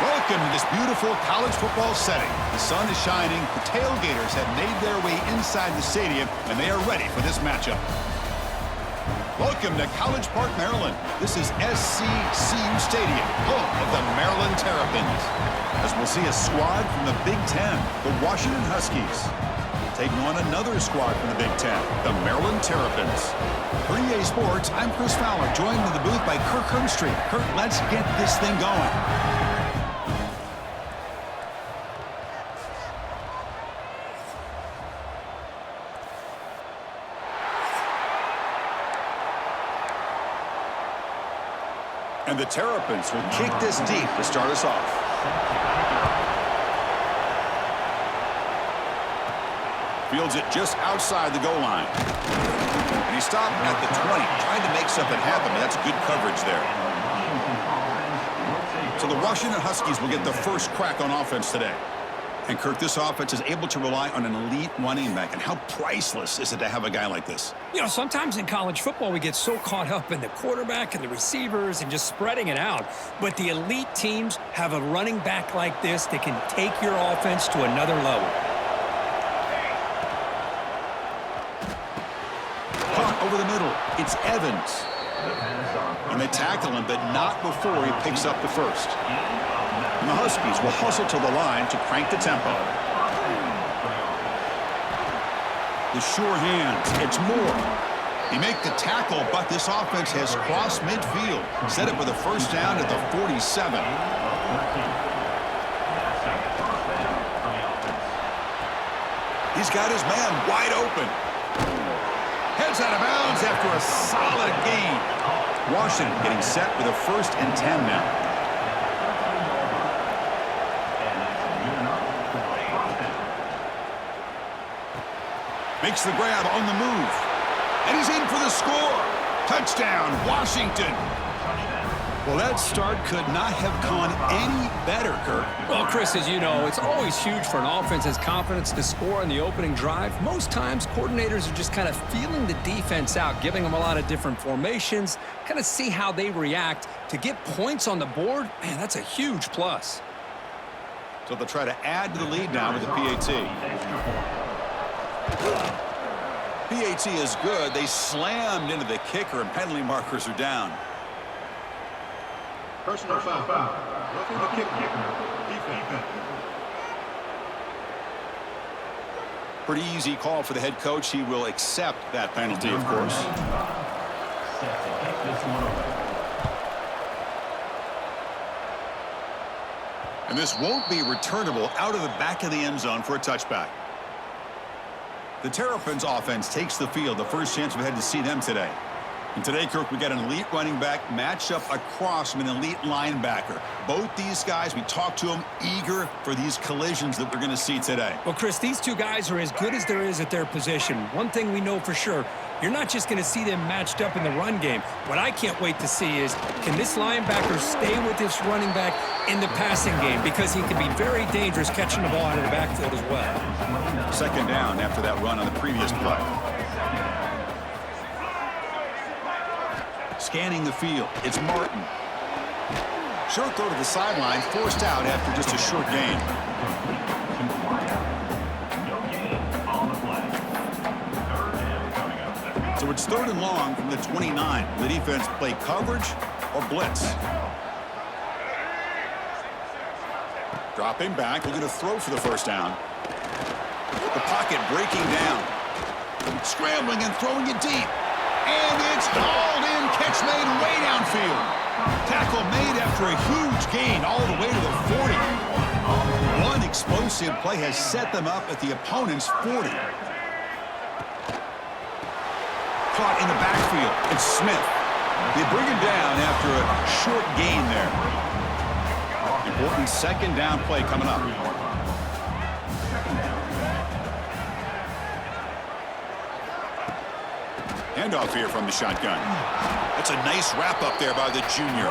Welcome to this beautiful college football setting. The sun is shining, the tailgaters have made their way inside the stadium, and they are ready for this matchup. Welcome to College Park, Maryland. This is SCCU Stadium, home of the Maryland Terrapins. As we'll see a squad from the Big Ten, the Washington Huskies, taking on another squad from the Big Ten, the Maryland Terrapins. For EA Sports, I'm Chris Fowler, joined in the booth by Kirk Herbstreit. Kirk, let's get this thing going. And the Terrapins will kick this deep to start us off. Fields it just outside the goal line. And he stopped at the 20, trying to make something happen, but that's good coverage there. So the Washington Huskies will get the first crack on offense today. And Kirk, this offense is able to rely on an elite running back. And how priceless is it to have a guy like this? You know, sometimes in college football, we get so caught up in the quarterback and the receivers and just spreading it out. But the elite teams have a running back like this that can take your offense to another level. Caught over the middle. It's Evans. And they tackle him, but not before he picks up the first. And the Huskies will hustle to the line to crank the tempo. The sure hands. It's Moore. He make the tackle, but this offense has crossed midfield. Set it for the first down at the 47. He's got his man wide open. Heads out of bounds after a solid gain. Washington getting set with a 1st and 10 now. Makes the grab on the move. And he's in for the score. Touchdown, Washington. Well, that start could not have gone any better, Kirk. Well, Chris, as you know, it's always huge for an offense's confidence to score on the opening drive. Most times, coordinators are just kind of feeling the defense out, giving them a lot of different formations, kind of see how they react. To get points on the board, man, that's a huge plus. So they'll try to add to the lead now with the PAT. PAT is good. They slammed into the kicker, and penalty markers are down. Personal foul. Roughing the kicker. Defense. Pretty easy call for the head coach. He will accept that penalty, of course. And this won't be returnable out of the back of the end zone for a touchback. The Terrapins offense takes the field, the first chance we had to see them today. And today, Kirk, we got an elite running back matched up across from an elite linebacker. Both these guys, we talked to them, eager for these collisions that we're going to see today. Well, Chris, these two guys are as good as there is at their position. One thing we know for sure, you're not just going to see them matched up in the run game. What I can't wait to see is, can this linebacker stay with this running back in the passing game? Because he can be very dangerous catching the ball out of the backfield as well. Second down after that run on the previous play. Scanning the field, it's Martin. Short throw to the sideline, forced out after just a short gain. So it's 3rd and long from the 29. The defense play coverage or blitz. Dropping back, looking to throw for the first down. The pocket breaking down. Scrambling and throwing it deep. And it's hauled in, catch made way downfield. Tackle made after a huge gain all the way to the 40. One explosive play has set them up at the opponent's 40. Caught in the backfield. It's Smith. They bring him down after a short gain there. Important second down play coming up. Handoff here from the shotgun. That's a nice wrap up there by the junior.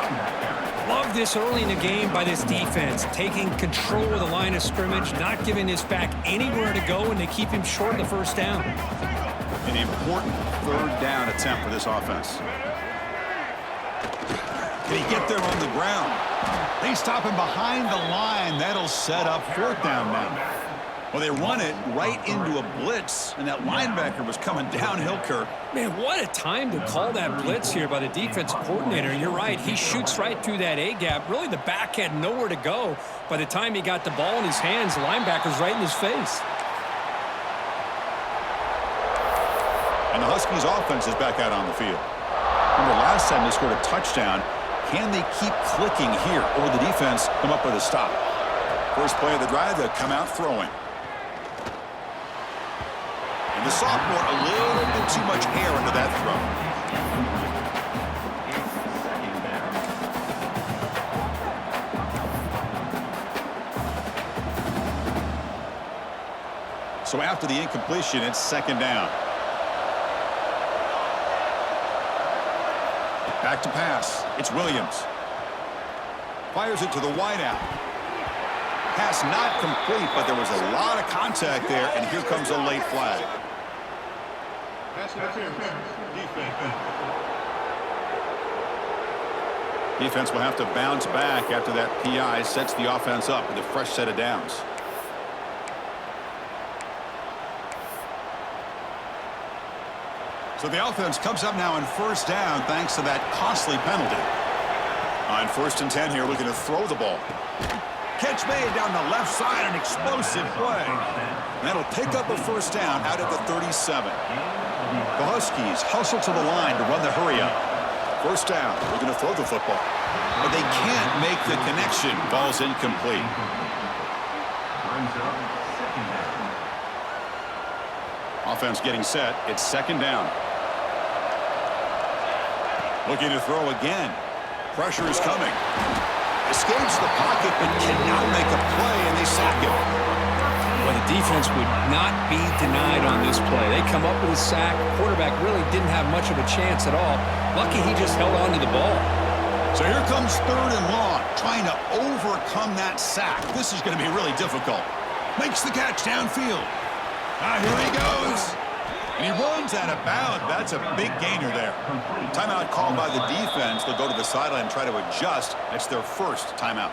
Love this early in the game by this defense, taking control of the line of scrimmage, not giving this back anywhere to go, and they keep him short of the first down. An important 3rd down attempt for this offense. Can he get there on the ground? They stop him behind the line. That'll set up fourth down now. Well, they run it right into a blitz, and that linebacker was coming downhill, Kirk. Man, what a time to call that blitz here by the defensive coordinator. You're right. He shoots right through that A-gap. Really, the back had nowhere to go. By the time he got the ball in his hands, the linebacker's right in his face. And the Huskies offense is back out on the field. Remember, last time they scored a touchdown. Can they keep clicking here, or will the defense come up with a stop? First play of the drive, they'll come out throwing. And the sophomore, a little bit too much air under that throw. So after the incompletion, it's second down. Back to pass. It's Williams. Fires it to the wideout. Pass not complete, but there was a lot of contact there, and here comes a late flag. Defense will have to bounce back after that PI sets the offense up with a fresh set of downs. So the offense comes up now in first down thanks to that costly penalty. On 1st and 10 here, looking to throw the ball. Catch made down the left side, an explosive play. And that'll pick up a first down out at the 37. The Huskies hustle to the line to run the hurry up. First down, looking to throw the football. But they can't make the connection. Ball's incomplete. Offense getting set. It's second down. Looking to throw again. Pressure is coming. Escapes the pocket, but cannot make a play, and they sack him. Well, the defense would not be denied on this play. They come up with a sack. Quarterback really didn't have much of a chance at all. Lucky he just held on to the ball. So here comes third and long, trying to overcome that sack. This is going to be really difficult. Makes the catch downfield. Here he goes. And he runs out of bounds. That's a big gainer there. Timeout called by the defense. They'll go to the sideline and try to adjust. That's their first timeout.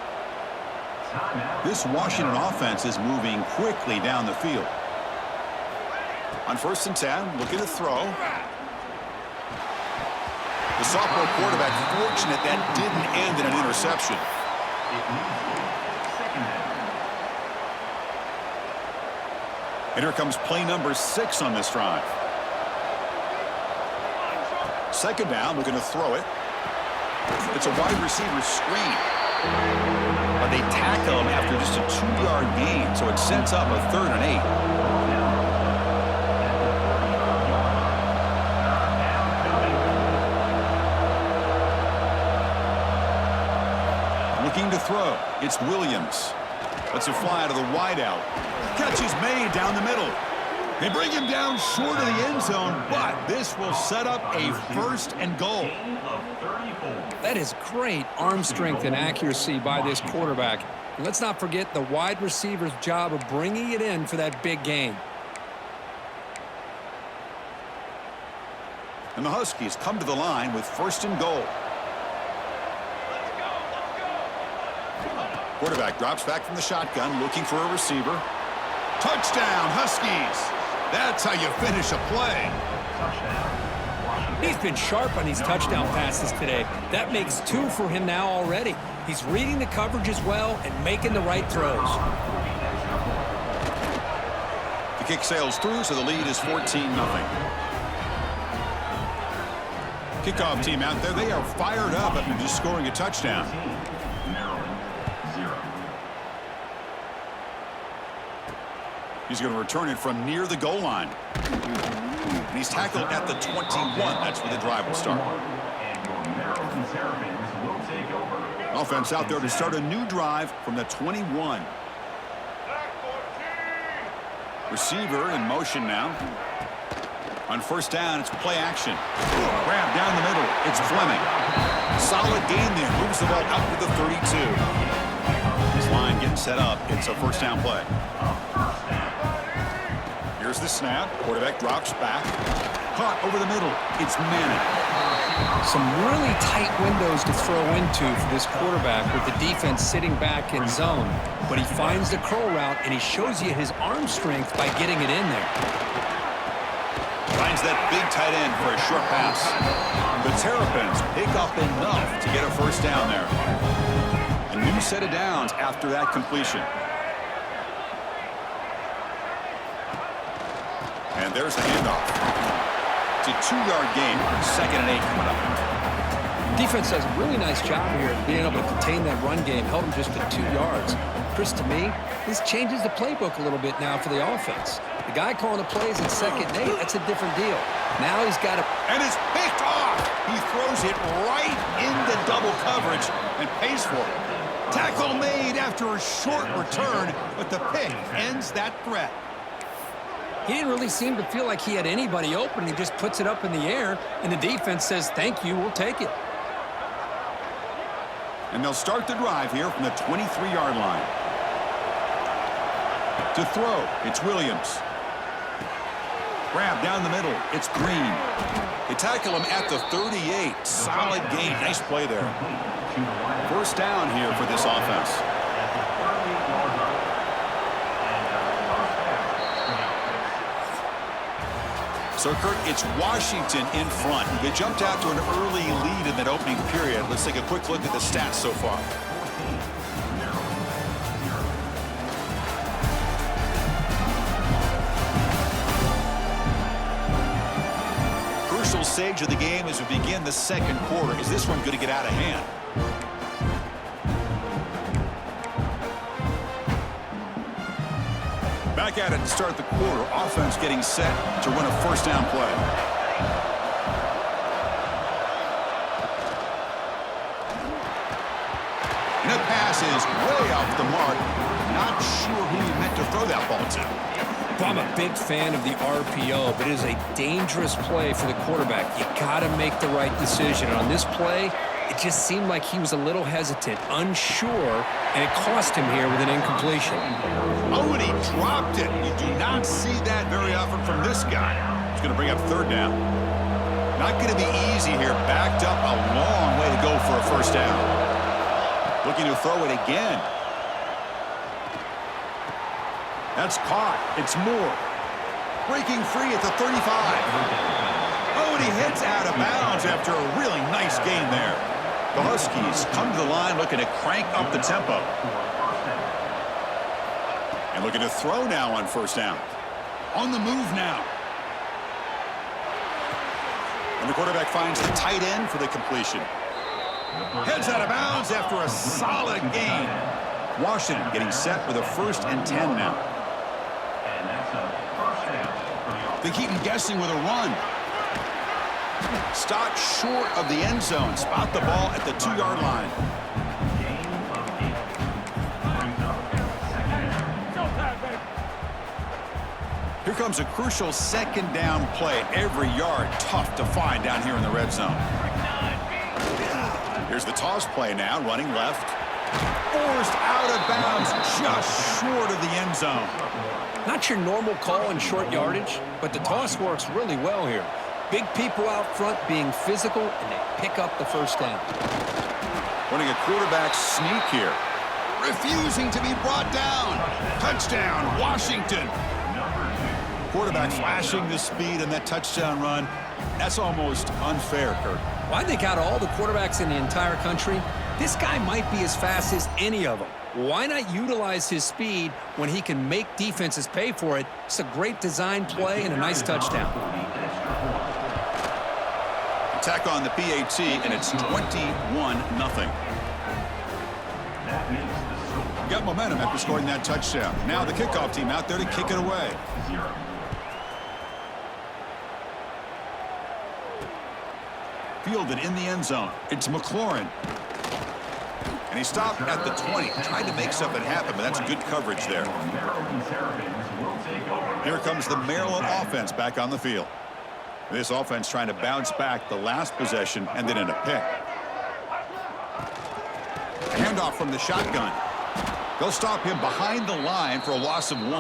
This Washington offense is moving quickly down the field. On 1st and 10, looking to throw. The sophomore quarterback fortunate that didn't end in an interception. And here comes play number 6 on this drive. Second down, looking to throw it. It's a wide receiver screen. But they tackle him after just a 2-yard gain, so it sets up a 3rd and 8. Looking to throw. It's Williams. Lets it fly out of the wideout. Catch is made down the middle. They bring him down short of the end zone, but this will set up a 1st and goal. That is great arm strength and accuracy by this quarterback. And let's not forget the wide receiver's job of bringing it in for that big gain. And the Huskies come to the line with 1st and goal. Quarterback drops back from the shotgun, looking for a receiver. Touchdown, Huskies! That's how you finish a play. He's been sharp on these touchdown passes today. That makes 2 for him now already. He's reading the coverage as well and making the right throws. The kick sails through, so the lead is 14-0. Kickoff team out there, they are fired up after just scoring a touchdown. He's going to return it from near the goal line. And he's tackled at the 21. That's where the drive will start. Offense out there to start a new drive from the 21. Receiver in motion now. On 1st down, it's play action. Grab down the middle. It's Fleming. Solid gain there. Moves the ball out to the 32. This line getting set up. It's a 1st down play. Here's the snap. Quarterback drops back. caught over the middle. It's Manning. Some really tight windows to throw into for this quarterback with the defense sitting back in zone. But he finds the curl route, and he shows you his arm strength by getting it in there. Finds that big tight end for a short pass. The Terrapins pick up enough to get a first down there. A new set of downs after that completion. And there's the handoff. It's a 2-yard gain. 2nd and 8 coming up. Defense does a really nice job here of being able to contain that run game. Held him just at 2 yards. Chris, to me, this changes the playbook a little bit now for the offense. The guy calling the plays in 2nd and 8, that's a different deal. Now he's got to... And it's picked off. He throws it right into double coverage and pays for it. Tackle made after a short return, but the pick ends that threat. He didn't really seem to feel like he had anybody open. He just puts it up in the air, and the defense says, thank you, we'll take it. And they'll start the drive here from the 23-yard line. To throw, it's Williams. Grab down the middle, it's Green. They tackle him at the 38. Solid gain, nice play there. First down here for this offense. So, Kurt, it's Washington in front. They jumped out to an early lead in that opening period. Let's take a quick look at the stats so far. Crucial stage of the game as we begin the second quarter. Is this one going to get out of hand? Back at it to start the quarter. Offense getting set to run a first down play. And that pass is way off the mark. Not sure who he meant to throw that ball to. Well, I'm a big fan of the RPO, but it is a dangerous play for the quarterback. You got to make the right decision. And on this play, it just seemed like he was a little hesitant, unsure, and it cost him here with an incompletion. Oh, and he dropped it. You do not see that very often from this guy. He's going to bring up third down. Not going to be easy here. Backed up a long way to go for a first down. Looking to throw it again. That's caught. It's Moore. Breaking free at the 35. Oh, and he hits out of bounds after a really nice gain there. The Huskies come to the line looking to crank up the tempo. And looking to throw now on first down. On the move now. And the quarterback finds the tight end for the completion. Heads out of bounds after a solid gain. Washington getting set with a 1st and 10 now. They keep him guessing with a run. Stopped short of the end zone. Spot the ball at the 2-yard line. Here comes a crucial 2nd down play. Every yard tough to find down here in the red zone. Here's the toss play now, running left. Forced out of bounds just short of the end zone. Not your normal call in short yardage, but the toss works really well here. Big people out front being physical, and they pick up the first down. Running a quarterback sneak here. Refusing to be brought down. Touchdown, Washington. Quarterback flashing the speed in that touchdown run. That's almost unfair, Kurt. Well, I think out of all the quarterbacks in the entire country, this guy might be as fast as any of them. Why not utilize his speed when he can make defenses pay for it? It's a great design play and a nice touchdown. Attack on the PAT, and it's 21-0. Got momentum after scoring that touchdown. Now the kickoff team out there to kick it away. Fielded in the end zone. It's McLaurin. And he stopped at the 20. Tried to make something happen, but that's good coverage there. Here comes the Maryland offense back on the field. This offense trying to bounce back the last possession and then in a pick. Handoff from the shotgun. They'll stop him behind the line for a loss of 1.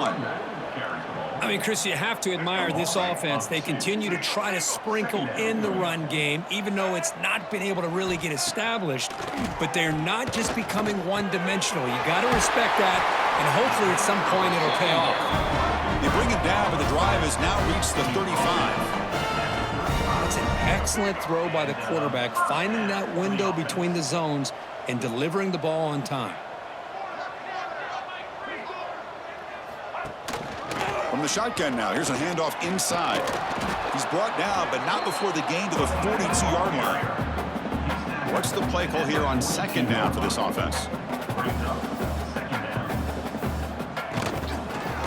I mean, Chris, you have to admire this offense. They continue to try to sprinkle in the run game, even though it's not been able to really get established. But they're not just becoming one-dimensional. You got to respect that, and hopefully at some point it'll pay off. They bring it down, but the drive has now reached the 35. It's an excellent throw by the quarterback, finding that window between the zones and delivering the ball on time. From the shotgun now, here's a handoff inside. He's brought down, but not before the gain to the 42-yard line. What's the play call here on second down for this offense?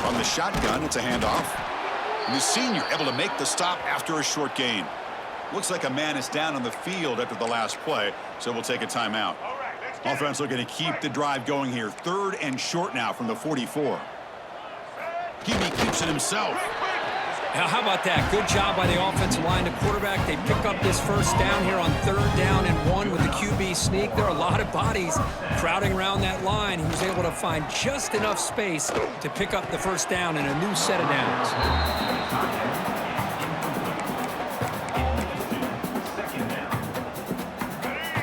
From the shotgun, it's a handoff. And the senior able to make the stop after a short gain. Looks like a man is down on the field after the last play, so we'll take a timeout. Offense looking to keep the drive going here. 3rd and short now from the 44. Hebe keeps it himself. Now, how about that? Good job by the offensive line. The quarterback, they pick up this first down here on 3rd down and 1 with the QB sneak. There are a lot of bodies crowding around that line. He was able to find just enough space to pick up the first down in a new set of downs.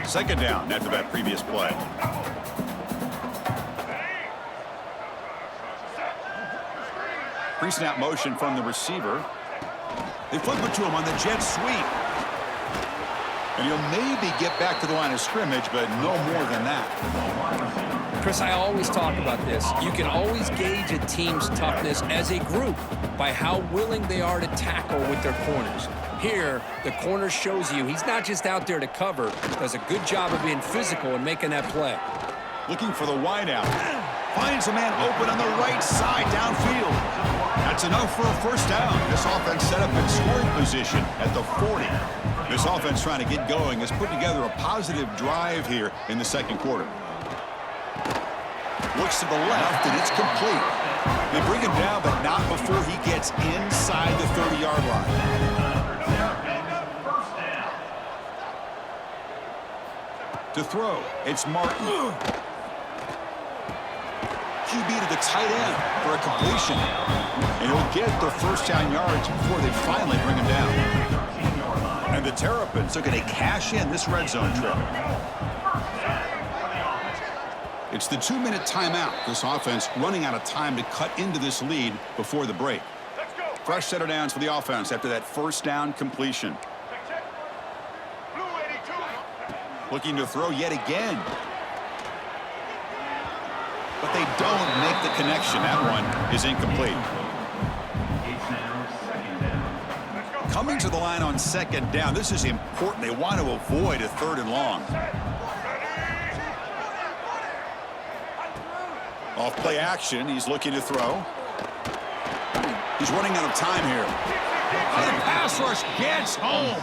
Second down after that previous play. Pre-snap motion from the receiver. They flip it to him on the jet sweep. And he'll maybe get back to the line of scrimmage, but no more than that. Chris, I always talk about this. You can always gauge a team's toughness as a group by how willing they are to tackle with their corners. Here, the corner shows you he's not just out there to cover, does a good job of being physical and making that play. Looking for the wideout. Finds a man open on the right side downfield. That's enough for a first down. This offense set up in scoring position at the 40. This offense trying to get going has put together a positive drive here in the second quarter. Looks to the left, and it's complete. They bring him down, but not before he gets inside the 30-yard line. To throw, it's Martin. QB to the tight end for a completion. And he'll get the first down yards before they finally bring him down. And the Terrapins are going to cash in this red zone trip. It's the 2-minute timeout. This offense running out of time to cut into this lead before the break. Fresh set of downs for the offense after that first down completion. Looking to throw yet again. But they don't make the connection. That one is incomplete. Coming to the line on second down. This is important. They want to avoid a 3rd and long. Off play action. He's looking to throw. He's running out of time here. And the pass rush gets home.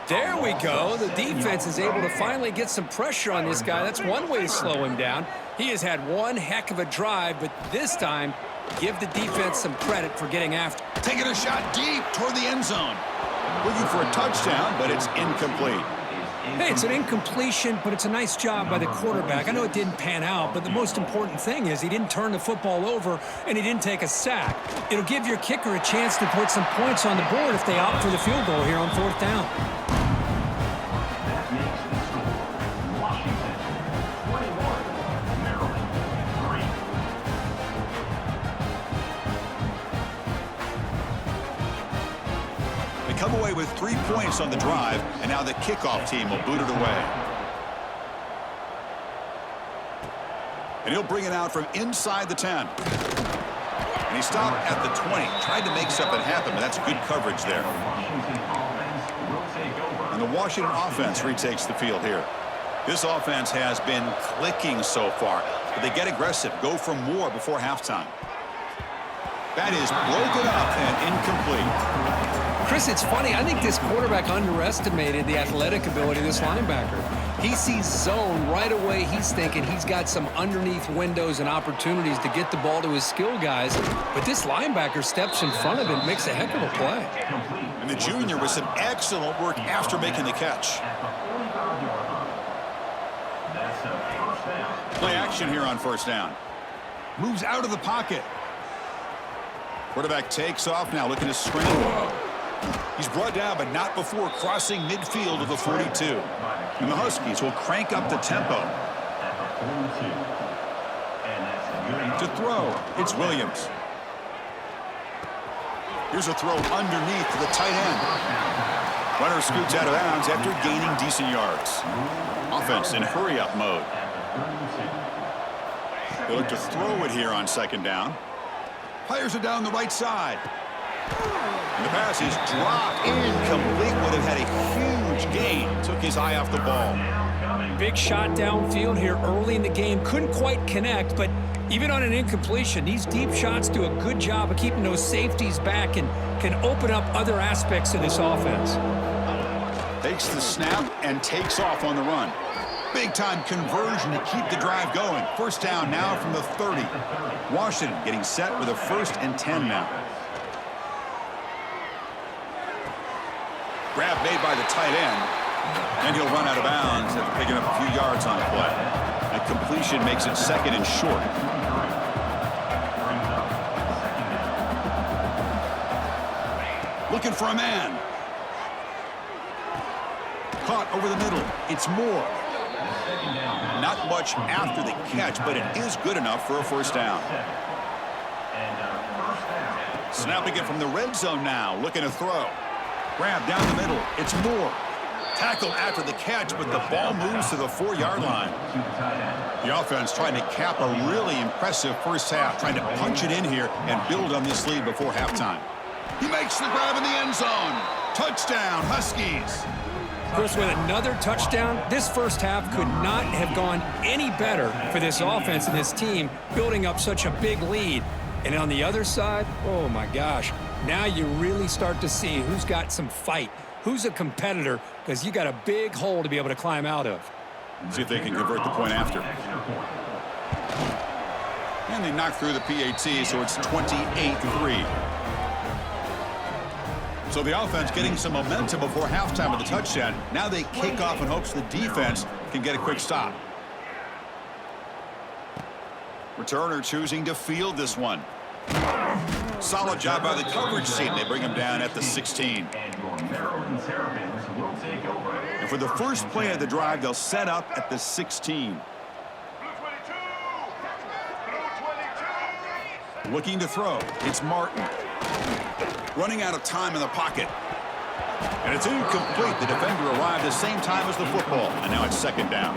There we go. The defense is able to finally get some pressure on this guy. That's one way to slow him down. He has had one heck of a drive, but this time, give the defense some credit for getting after. Taking a shot deep toward the end zone. Looking for a touchdown, but it's incomplete. Hey, it's an incompletion, but it's a nice job by the quarterback. I know it didn't pan out, but the most important thing is he didn't turn the football over and he didn't take a sack. It'll give your kicker a chance to put some points on the board if they opt for the field goal here on 4th down. Come away with 3 points on the drive, and now the kickoff team will boot it away. And he'll bring it out from inside the 10. And he stopped at the 20. Tried to make something happen, but that's good coverage there. And the Washington offense retakes the field here. This offense has been clicking so far, but they get aggressive, go for more before halftime. That is broken up and incomplete. Chris, it's funny. I think this quarterback underestimated the athletic ability of this linebacker. He sees zone right away. He's thinking he's got some underneath windows and opportunities to get the ball to his skill guys. But this linebacker steps in front of him, makes a heck of a play. And the junior with some excellent work after making the catch. Play action here on 1st down. Moves out of the pocket. Quarterback takes off now, looking to scramble. He's brought down, but not before crossing midfield of the 42. And the Huskies will crank up the tempo. To throw, it's Williams. Here's a throw underneath to the tight end. Runner scoots out of bounds after gaining decent yards. Offense in hurry-up mode. They look to throw it here on second down. Fires it down the right side. And the pass is dropped. Incomplete. Would have had a huge gain. Took his eye off the ball. Big shot downfield here early in the game. Couldn't quite connect, but even on an incompletion, these deep shots do a good job of keeping those safeties back and can open up other aspects of this offense. Takes the snap and takes off on the run. Big-time conversion to keep the drive going. First down now from the 30. Washington getting set with a 1st and 10 now. Grab made by the tight end. And he'll run out of bounds after picking up a few yards on the play. That completion makes it 2nd and short. Looking for a man. Caught over the middle. It's Moore. Not much after the catch, but it is good enough for a 1st down. Snapping it from the red zone now. Looking to throw. Grab down the middle. It's Moore. Tackled after the catch, but the ball moves to the 4-yard line. The offense trying to cap a really impressive first half, trying to punch it in here and build on this lead before halftime. He makes the grab in the end zone. Touchdown, Huskies. Chris, with another touchdown, this first half could not have gone any better for this offense and this team, building up such a big lead. And on the other side, oh my gosh, now you really start to see who's got some fight, who's a competitor, because you got a big hole to be able to climb out of. See if they can convert the point after. And they knock through the PAT, so it's 28-3. So the offense getting some momentum before halftime with the touchdown. Now they kick off in hopes the defense can get a quick stop. Returner choosing to field this one. Solid job by the coverage team. They bring him down at the 16. And for the first play of the drive, they'll set up at the 16. Looking to throw. It's Martin. Running out of time in the pocket. And it's incomplete. The defender arrived the same time as the football. And now it's 2nd down.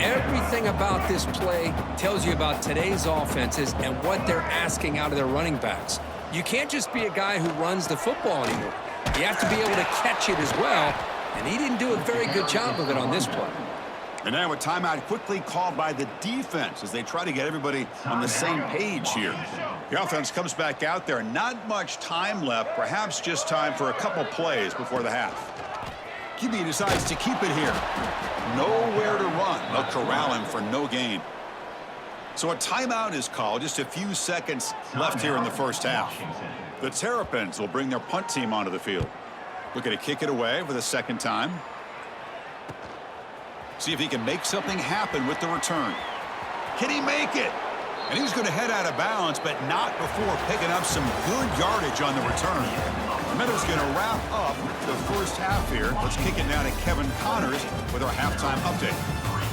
Everything about this play tells you about today's offenses and what they're asking out of their running backs. You can't just be a guy who runs the football anymore. You have to be able to catch it as well, and he didn't do a very good job of it on this play. And now a timeout quickly called by the defense as they try to get everybody on the same page here. The offense comes back out there. Not much time left, perhaps just time for a couple plays before the half. QB decides to keep it here. Nowhere to run. They'll corral him for no gain. So a timeout is called. Just a few seconds left here in the first half. The Terrapins will bring their punt team onto the field. Looking to kick it away for the 2nd time. See if he can make something happen with the return. Can he make it? And he's going to head out of bounds, but not before picking up some good yardage on the return. Meadows going to wrap up the first half here. Let's kick it now to Kevin Connors with our halftime update.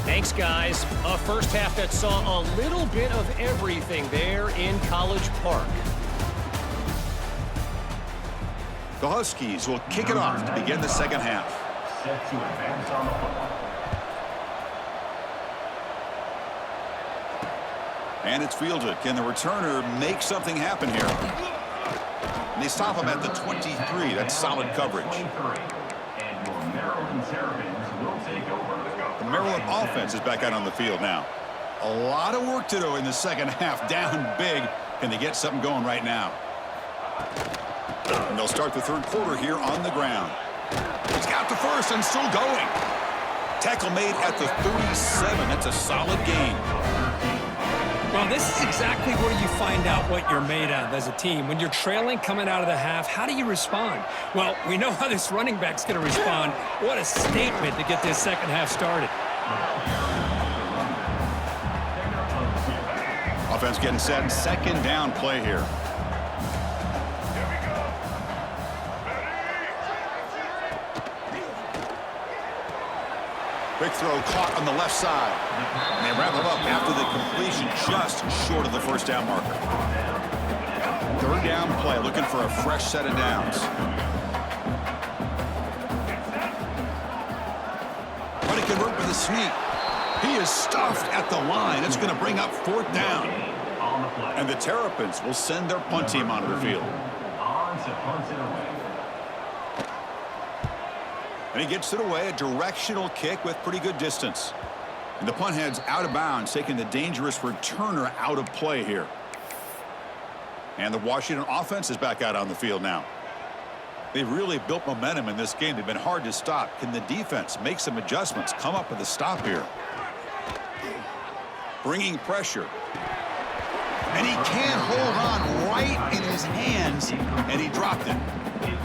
Thanks, guys. A first half that saw a little bit of everything there in College Park. The Huskies will kick it off to begin the second half. Set to advance on the football. And it's fielded. Can the returner make something happen here? And they stop him at the 23. That's solid coverage. And your Maryland Terrapins will take over. The Maryland offense is back out on the field now. A lot of work to do in the second half. Down big. Can they get something going right now? And they'll start the third quarter here on the ground. He's got the first and still going. Tackle made at the 37. That's a solid gain. Well, this is exactly where you find out what you're made of as a team. When you're trailing coming out of the half, how do you respond? Well, we know how this running back's going to respond. What a statement to get this second half started. Offense getting set. 2nd down play here. Quick throw caught on the left side. And they wrap it up after the completion just short of the first down marker. Third down play, looking for a fresh set of downs. Trying to convert with a sneak. He is stuffed at the line. It's going to bring up fourth down. And the Terrapins will send their punt team onto the field. And he gets it away, a directional kick with pretty good distance. And the punt heads out of bounds, taking the dangerous returner out of play here. And the Washington offense is back out on the field now. They've really built momentum in this game. They've been hard to stop. Can the defense make some adjustments, come up with a stop here? Bringing pressure. And he can't hold on right in his hands, and he dropped it.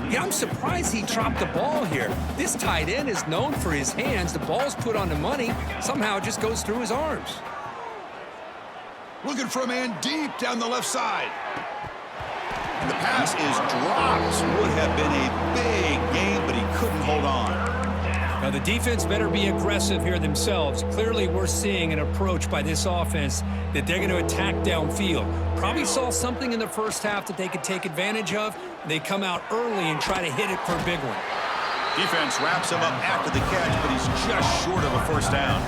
Yeah, I'm surprised he dropped the ball here. This tight end is known for his hands. The ball's put on the money. Somehow it just goes through his arms. Looking for a man deep down the left side. And the pass is dropped. Would have been a big game, but he couldn't hold on. Now, the defense better be aggressive here themselves. Clearly, we're seeing an approach by this offense that they're going to attack downfield. Probably saw something in the first half that they could take advantage of. They come out early and try to hit it for a big one. Defense wraps him up after the catch, but he's just short of a first down.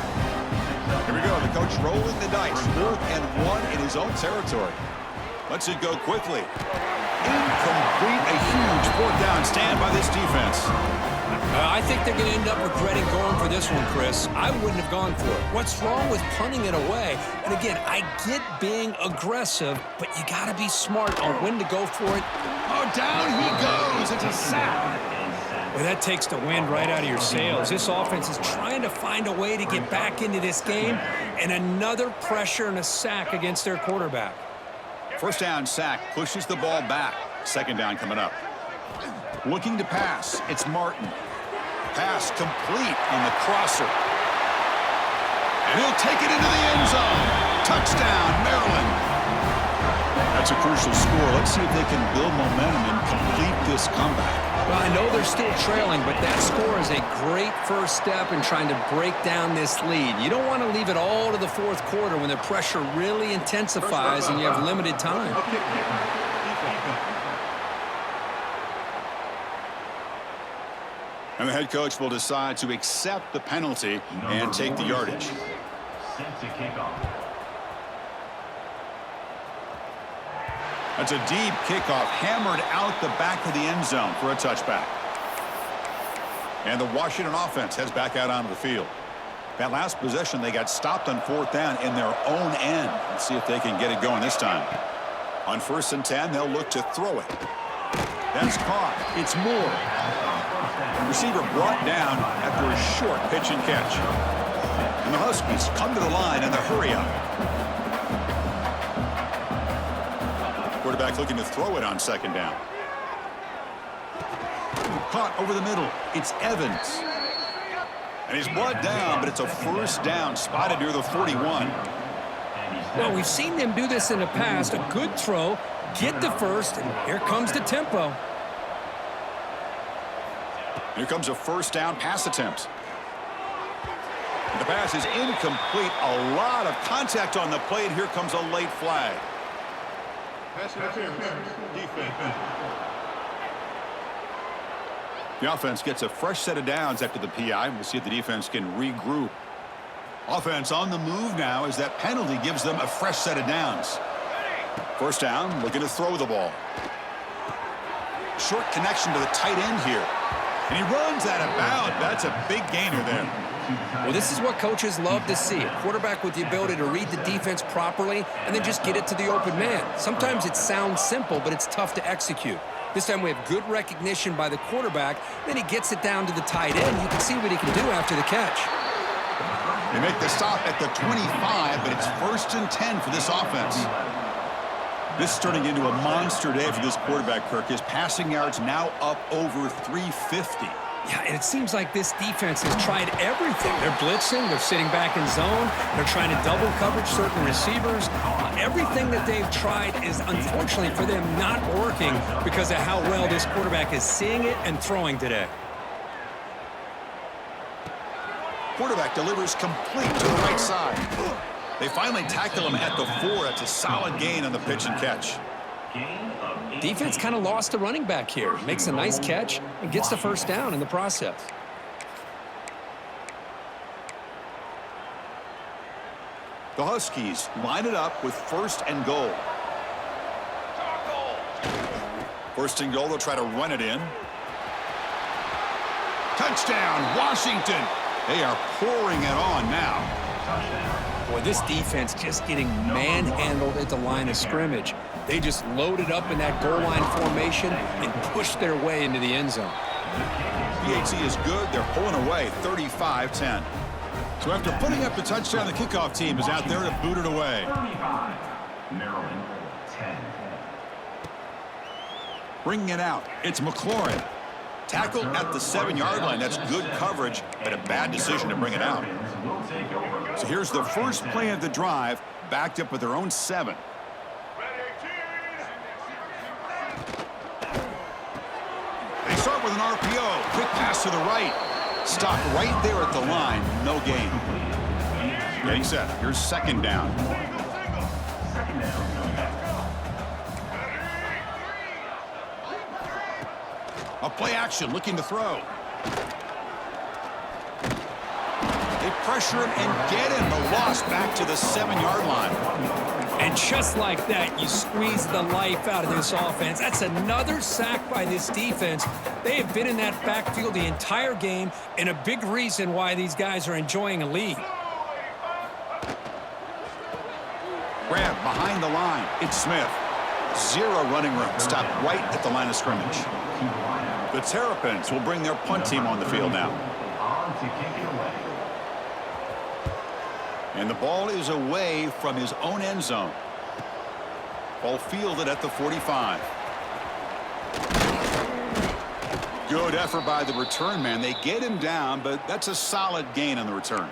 Here we go. The coach rolling the dice. 4th and 1 in his own territory. Lets it go quickly. Incomplete. A huge 4th down stand by this defense. I think they're going to end up regretting going for this one, Chris. I wouldn't have gone for it. What's wrong with punting it away? And again, I get being aggressive, but you got to be smart on when to go for it. Oh, down he goes. It's a sack. Well, that takes the wind right out of your sails. This offense is trying to find a way to get back into this game, and another pressure and a sack against their quarterback. First down sack pushes the ball back. Second down coming up. Looking to pass. It's Martin. Pass complete on the crosser. And he'll take it into the end zone. Touchdown, Maryland. That's a crucial score. Let's see if they can build momentum and complete this comeback. Well, I know they're still trailing, but that score is a great first step in trying to break down this lead. You don't want to leave it all to the fourth quarter when the pressure really intensifies and you have limited time. And the head coach will decide to accept the penalty and take the yardage. Set to kick off. That's a deep kickoff, hammered out the back of the end zone for a touchback. And the Washington offense heads back out onto the field. That last possession, they got stopped on 4th down in their own end. Let's see if they can get it going this time. On 1st and 10, they'll look to throw it. That's caught. It's Moore. Receiver brought down after a short pitch and catch. And the Huskies come to the line in the hurry-up. Quarterback looking to throw it on 2nd down. Caught over the middle. It's Evans. And he's brought down, but it's a first down spotted near the 41. Well, we've seen them do this in the past. A good throw, get the first, and here comes the tempo. Here comes a first down pass attempt. And the pass is incomplete. A lot of contact on the play, and here comes a late flag. Pass interference. Defense. The offense gets a fresh set of downs after the PI. We'll see if the defense can regroup. Offense on the move now as that penalty gives them a fresh set of downs. First down, looking to throw the ball. Short connection to the tight end here. And he runs out of bounds. That's a big gainer there. Well, this is what coaches love to see. A quarterback with the ability to read the defense properly and then just get it to the open man. Sometimes it sounds simple, but it's tough to execute. This time we have good recognition by the quarterback. Then he gets it down to the tight end. You can see what he can do after the catch. They make the stop at the 25, but it's 1st and 10 for this offense. This is turning into a monster day for this quarterback, Kirk. His passing yards now up over 350. Yeah, and it seems like this defense has tried everything. They're blitzing, they're sitting back in zone, they're trying to double coverage certain receivers. Everything that they've tried is, unfortunately for them, not working because of how well this quarterback is seeing it and throwing today. quarterback delivers complete to the right side. They finally tackle him at the 4. That's a solid gain on the pitch and catch. Defense kind of lost the running back here. Makes a nice catch and gets the first down in the process. The Huskies line it up with 1st and goal. 1st and goal, they'll try to run it in. Touchdown, Washington. They are pouring it on now. Boy, this defense just getting manhandled at the line of scrimmage. They just loaded up in that goal line formation and pushed their way into the end zone. PHC is good. They're pulling away 35-10. So after putting up the touchdown, the kickoff team is out there to boot it away. 35, Maryland 10. Bringing it out, it's McLaurin. Tackle at the 7-yard line. That's good coverage, but a bad decision to bring it out. So here's the first play of the drive, backed up with their own 7. They start with an RPO. Quick pass to the right. Stopped right there at the line. No gain. Getting set. Here's 2nd down. A play action, looking to throw. They pressure him and get him. The loss back to the 7-yard line. And just like that, you squeeze the life out of this offense. That's another sack by this defense. They have been in that backfield the entire game, and a big reason why these guys are enjoying a lead. Grab behind the line. It's Smith. 0 running room. Stopped right at the line of scrimmage. The Terrapins will bring their punt team on the field now. And the ball is away from his own end zone. Ball fielded at the 45. Good effort by the return man. They get him down, but that's a solid gain on the return.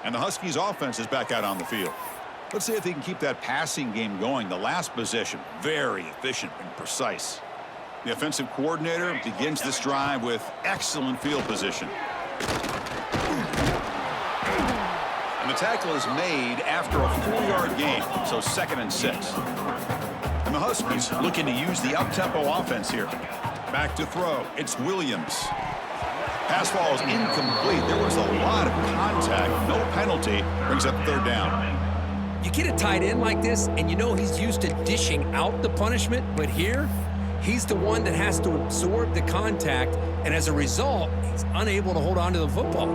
And the Huskies offense is back out on the field. Let's see if they can keep that passing game going. The last possession, very efficient and precise. The offensive coordinator begins this drive with excellent field position. And the tackle is made after a 4-yard gain, so 2nd and 6. And the Huskies looking to use the up-tempo offense here. Back to throw. It's Williams. Pass ball is incomplete. There was a lot of contact. No penalty. Brings up 3rd down. You get a tight end like this, and you know he's used to dishing out the punishment, but here, he's the one that has to absorb the contact, and as a result, he's unable to hold on to the football.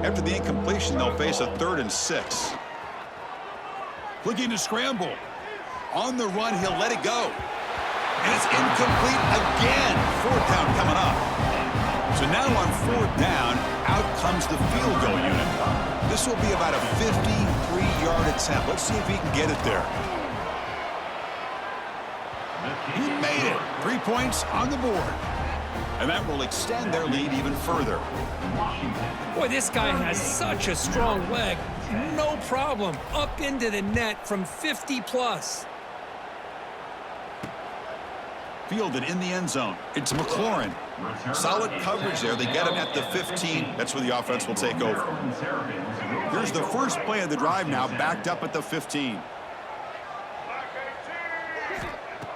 After the incompletion, they'll face a 3rd and 6. Looking to scramble. On the run, he'll let it go. And it's incomplete again. 4th down coming up. So now on 4th down, out comes the field goal unit. This will be about a 53-yard attempt. Let's see if he can get it there. He made it. 3 points on the board. And that will extend their lead even further. Boy, this guy has such a strong leg. No problem. Up into the net from 50+. Fielded in the end zone. It's McLaurin. Solid coverage there. They get him at the 15. That's where the offense will take over. Here's the first play of the drive now, backed up at the 15.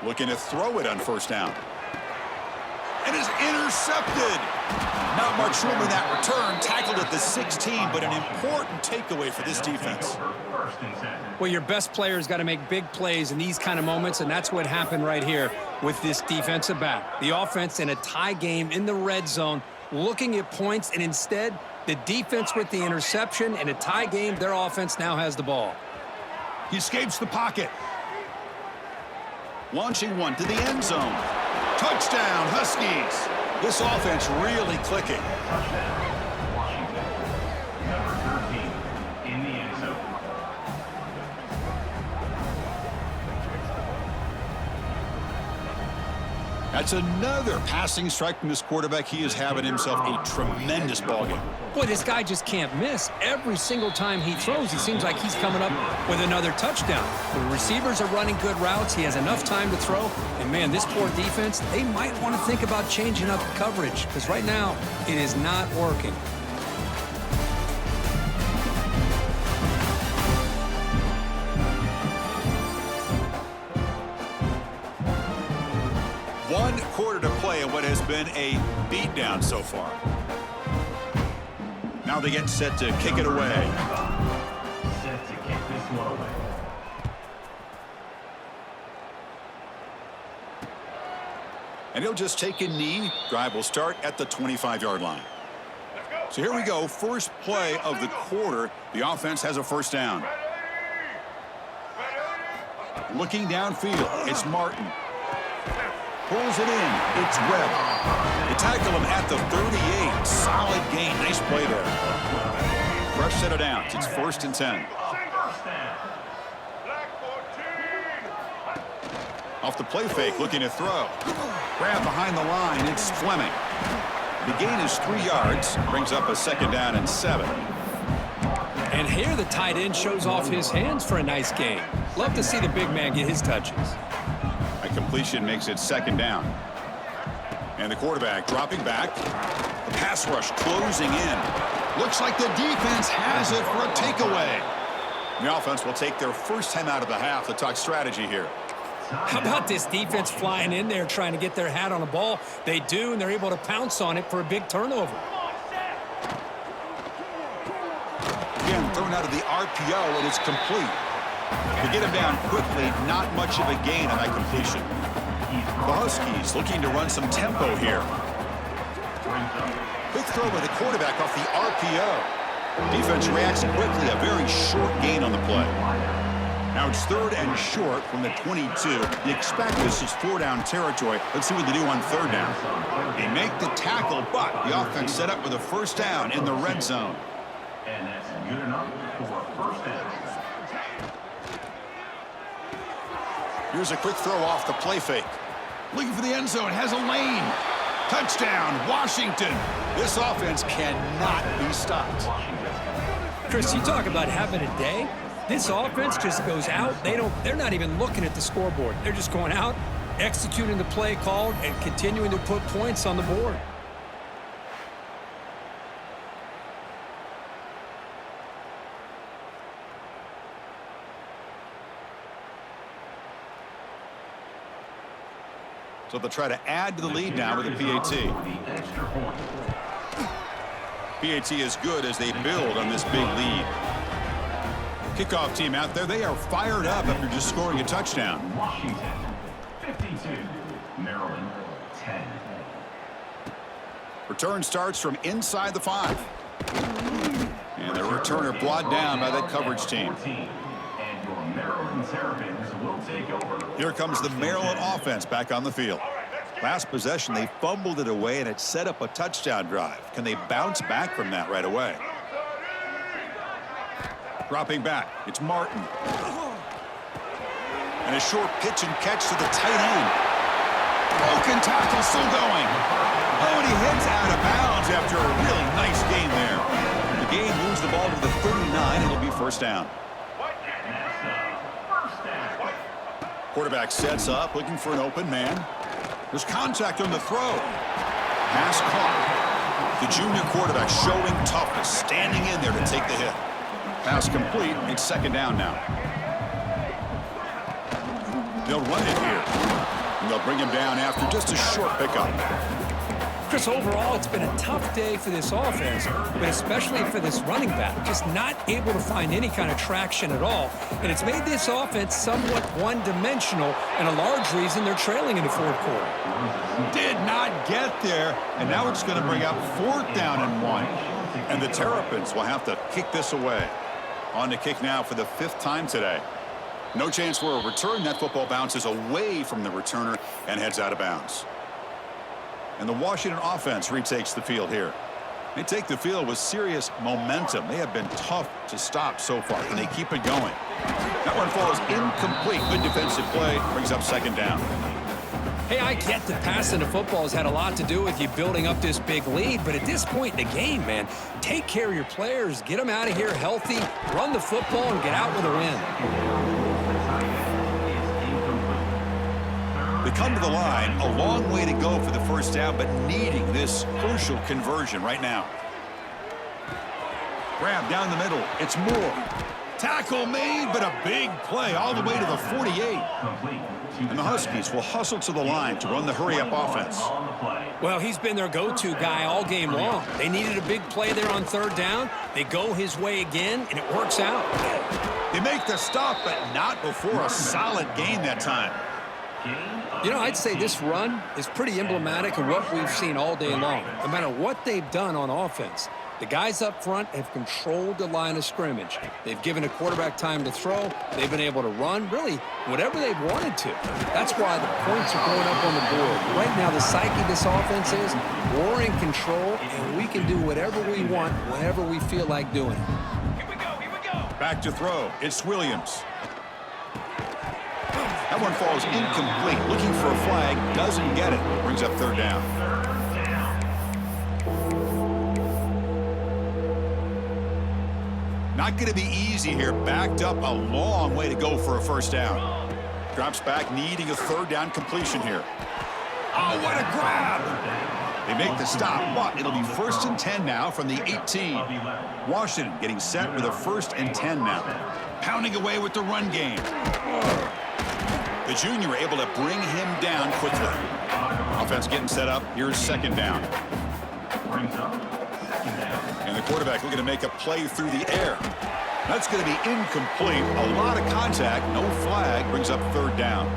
Looking to throw it on 1st down. And is intercepted. Not much room in that return. Tackled at the 16, but an important takeaway for this defense. Well, your best player's got to make big plays in these kind of moments, and that's what happened right here with this defensive back. The offense in a tie game in the red zone, looking at points, and instead, the defense with the interception. In a tie game, their offense now has the ball. He escapes the pocket. Launching one to the end zone. Touchdown, Huskies. This offense really clicking. Washington, number 13 in the end zone. That's another passing strike from this quarterback. He is having himself a tremendous ballgame. Boy, this guy just can't miss. Every single time he throws, it seems like he's coming up with another touchdown. The receivers are running good routes. He has enough time to throw. And, man, this poor defense, they might want to think about changing up coverage because right now it is not working. has been a beatdown so far. Now they get set to kick it away. Set to kick this one away. And he'll just take a knee. Drive will start at the 25-yard line. So here we go. First play of the quarter. The offense has a first down. Looking downfield, it's Martin. Pulls it in. It's Webb. They tackle him at the 38. Solid gain. Nice play there. Fresh set of downs. It's 1st and 10. Off the play fake, looking to throw. Grab behind the line. It's Fleming. The gain is 3 yards. Brings up a 2nd down and 7. And here the tight end shows off his hands for a nice gain. Love to see the big man get his touches. A completion makes it 2nd down. And the quarterback dropping back. The pass rush closing in. Looks like the defense has it for a takeaway. The offense will take their first time out of the half to talk strategy here. How about this defense flying in there trying to get their hat on the ball? They do, and they're able to pounce on it for a big turnover. Again, thrown out of the RPO, and it's complete. To get him down quickly, not much of a gain on that completion. The Huskies looking to run some tempo here. Quick throw by the quarterback off the RPO. Defense reacts quickly, a very short gain on the play. Now it's 3rd and short from the 22. You expect this is 4-down territory. Let's see what they do on 3rd down. They make the tackle, but the offense set up with a first down in the red zone. And that's good enough for a first down. Here's a quick throw off the play fake. Looking for the end zone, has a lane. Touchdown, Washington. This offense cannot be stopped. Chris, you talk about having a day. This offense just goes out. They're not even looking at the scoreboard. They're just going out, executing the play called, and continuing to put points on the board. So they'll try to add to the lead now with a PAT. PAT is good as they build on this big lead. Kickoff team out there, they are fired up after just scoring a touchdown. Washington, 52. Maryland, 10. Return starts from inside the 5. And the returner brought down by that coverage team. And your Maryland Terrapins will take over. Here comes the Maryland offense back on the field. Last possession, they fumbled it away, and it set up a touchdown drive. Can they bounce back from that right away? Dropping back, it's Martin. And a short pitch and catch to the tight end. Broken tackle, still going. Oh, and he heads out of bounds after a really nice gain there. The gain moves the ball to the 39, and it'll be first down. Quarterback sets up, looking for an open man. There's contact on the throw. Pass caught. The junior quarterback showing toughness, standing in there to take the hit. Pass complete. It's 2nd down now. They'll run it here. And they'll bring him down after just a short pickup. Chris, overall, it's been a tough day for this offense, but especially for this running back. Just not able to find any kind of traction at all. And it's made this offense somewhat one-dimensional, and a large reason they're trailing in the 4th quarter. Did not get there, and now it's going to bring up 4th down and 1. And the Terrapins will have to kick this away. On to kick now for the 5th time today. No chance for a return. That football bounces away from the returner and heads out of bounds. And the Washington offense retakes the field here. They take the field with serious momentum. They have been tough to stop so far, and they keep it going. That one falls incomplete. Good defensive play. Brings up 2nd down. Hey, I get that passing the football has had a lot to do with you building up this big lead, but at this point in the game, man, take care of your players, get them out of here healthy, run the football, and get out with a win. They come to the line, a long way to go for the first down, but needing this crucial conversion right now. Grab down the middle. It's Moore. Tackle made, but a big play all the way to the 48. Complete. And the Huskies will hustle to the line to run the hurry-up offense. On the play. Well, he's been their go-to guy all game long. They needed a big play there on third down. They go his way again, and it works out. They make the stop, but not before a solid gain that time. You know, I'd say this run is pretty emblematic of what we've seen all day long. No matter what they've done on offense, the guys up front have controlled the line of scrimmage. They've given a quarterback time to throw. They've been able to run, really, whatever they've wanted to. That's why the points are going up on the board. Right now, the psyche of this offense is we're in control, and we can do whatever we want whenever we feel like doing it. Back to throw. It's Williams. That one falls incomplete. Looking for a flag. Doesn't get it. Brings up third down. Not going to be easy here. Backed up a long way to go for a first down. Drops back, needing a third down completion here. Oh, what a grab! They make the stop, but it'll be 1st and 10 now from the 18. Washington getting set with a 1st and 10 now. Pounding away with the run game. The junior able to bring him down quickly. Offense getting set up. Here's second down. And the quarterback looking to make a play through the air. That's going to be incomplete. A lot of contact. No flag. Brings up third down.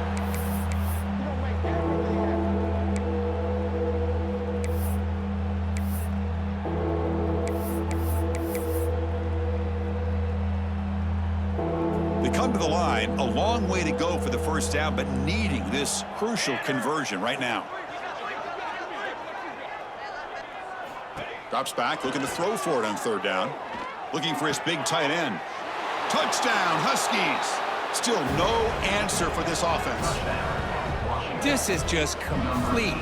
They come to the line. A long way to go for the first down, but needing this crucial conversion right now. Drops back, looking to throw for it on third down. Looking for his big tight end. Touchdown, Huskies. Still no answer for this offense. This is just complete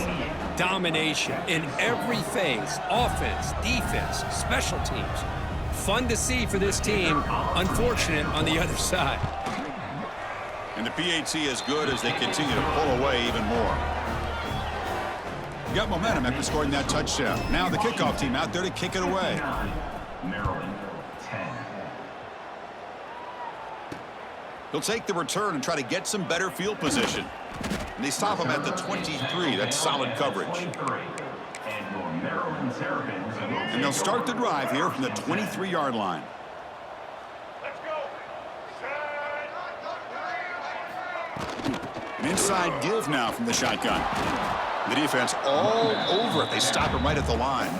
domination in every phase. Offense, defense, special teams. Fun to see for this team. Unfortunate on the other side. And the PAT as good as they continue to pull away even more. Got momentum after scoring that touchdown. Now the kickoff team out there to kick it away. Maryland, 10. He'll take the return and try to get some better field position. And they stop him at the 23. That's solid coverage. 23. And your Maryland Terrapins will And they'll start the drive here from the 23-yard line. An inside give now from the shotgun. The defense all over it. They stop him right at the line.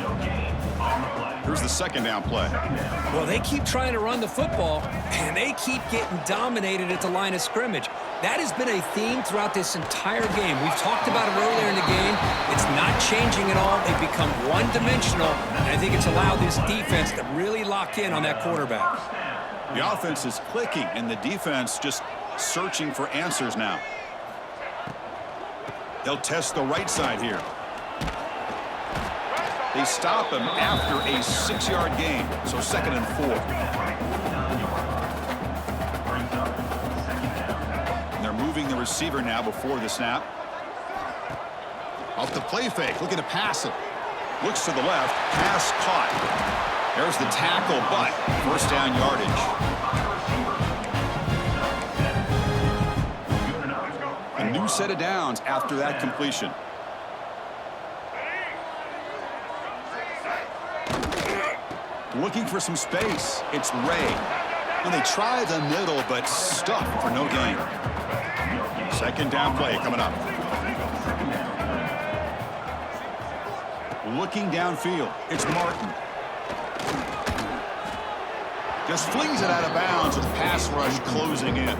Here's the second down play. Well, they keep trying to run the football, and they keep getting dominated at the line of scrimmage. That has been a theme throughout this entire game. We've talked about it earlier in the game. It's not changing at all. They've become one-dimensional, and I think it's allowed this defense to really lock in on that quarterback. The offense is clicking, and the defense just searching for answers now. They'll test the right side here. They stop him after a 6-yard gain, so 2nd and 4. And they're moving the receiver now before the snap. Off the play fake, looking to pass it. Looks to the left, pass caught. There's the tackle, but first down yardage. A new set of downs after that completion. Looking for some space. It's Ray. And they try the middle, but stuffed for no gain. Second down play coming up. Looking downfield. It's Martin. Just flings it out of bounds with pass rush closing in.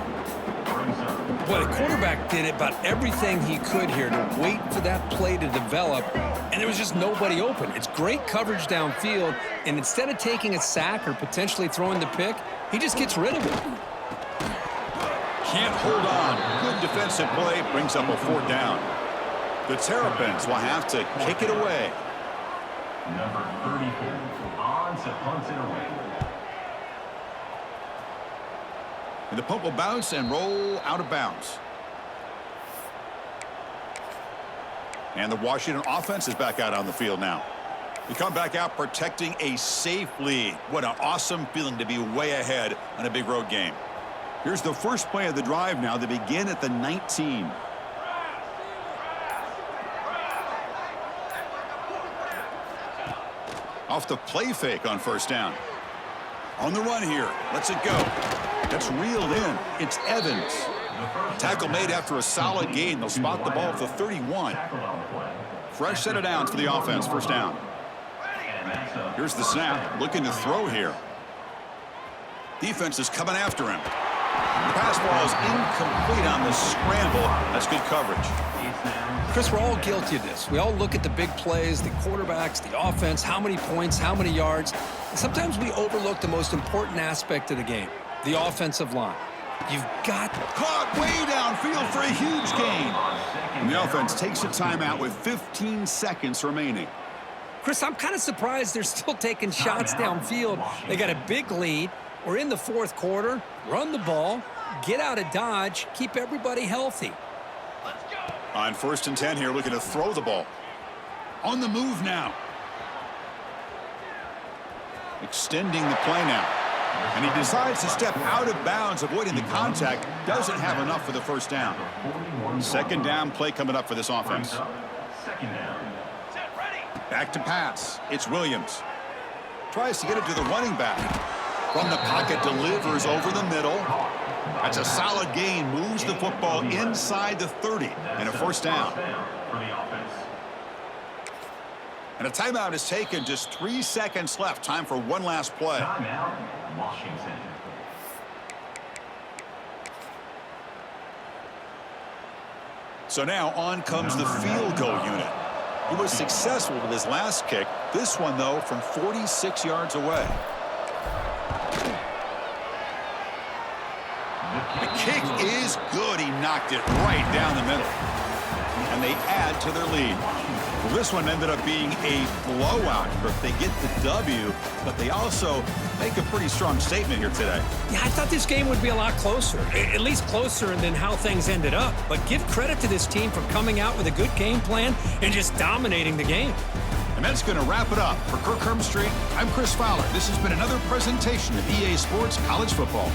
Boy, the quarterback did about everything he could here to wait for that play to develop, and there was just nobody open. It's great coverage downfield, and instead of taking a sack or potentially throwing the pick, he just gets rid of it. Can't hold on. Good defensive play brings up a fourth down. The Terrapins will have to kick it away. Number 34 on to punt it away. And the punt will bounce and roll out of bounds. And the Washington offense is back out on the field now. You come back out protecting a safe lead. What an awesome feeling to be way ahead on a big road game. Here's the first play of the drive now. They begin at the 19. Off the play fake on first down. On the run here. Lets it go. That's reeled in. It's Evans. Tackle made after a solid gain. They'll spot the ball at the 31. Fresh set of downs for the offense. First down. Here's the snap. Looking to throw here. Defense is coming after him. The pass ball is incomplete on the scramble. That's good coverage. Chris, we're all guilty of this. We all look at the big plays, the quarterbacks, the offense, how many points, how many yards. And sometimes we overlook the most important aspect of the game, the offensive line. You've got... Caught way downfield for a huge gain. And the offense takes a timeout with 15 seconds remaining. Chris, I'm kind of surprised they're still taking shots downfield. They got a big lead. We're in the fourth quarter. Run the ball, get out of Dodge, keep everybody healthy. On first and 10 here, looking to throw the ball. On the move now. Extending the play now. And he decides to step out of bounds, avoiding the contact. Doesn't have enough for the first down. Second down play coming up for this offense. Back to pass. It's Williams. Tries to get it to the running back. From the pocket, delivers over the middle. That's a solid gain. Moves the football inside the 30. And a first down. And a timeout is taken. Just 3 seconds left. Time for one last play. Washington. So now on comes the field goal unit. He was successful with his last kick. This one, though, from 46 yards away. The kick is good. He knocked it right down the middle. And they add to their lead. Well, this one ended up being a blowout. They get the W, but they also make a pretty strong statement here today. Yeah, I thought this game would be a lot closer, at least closer than how things ended up. But give credit to this team for coming out with a good game plan and just dominating the game. And that's going to wrap it up. For Kirk Herbstreit, I'm Chris Fowler. This has been another presentation of EA Sports College Football.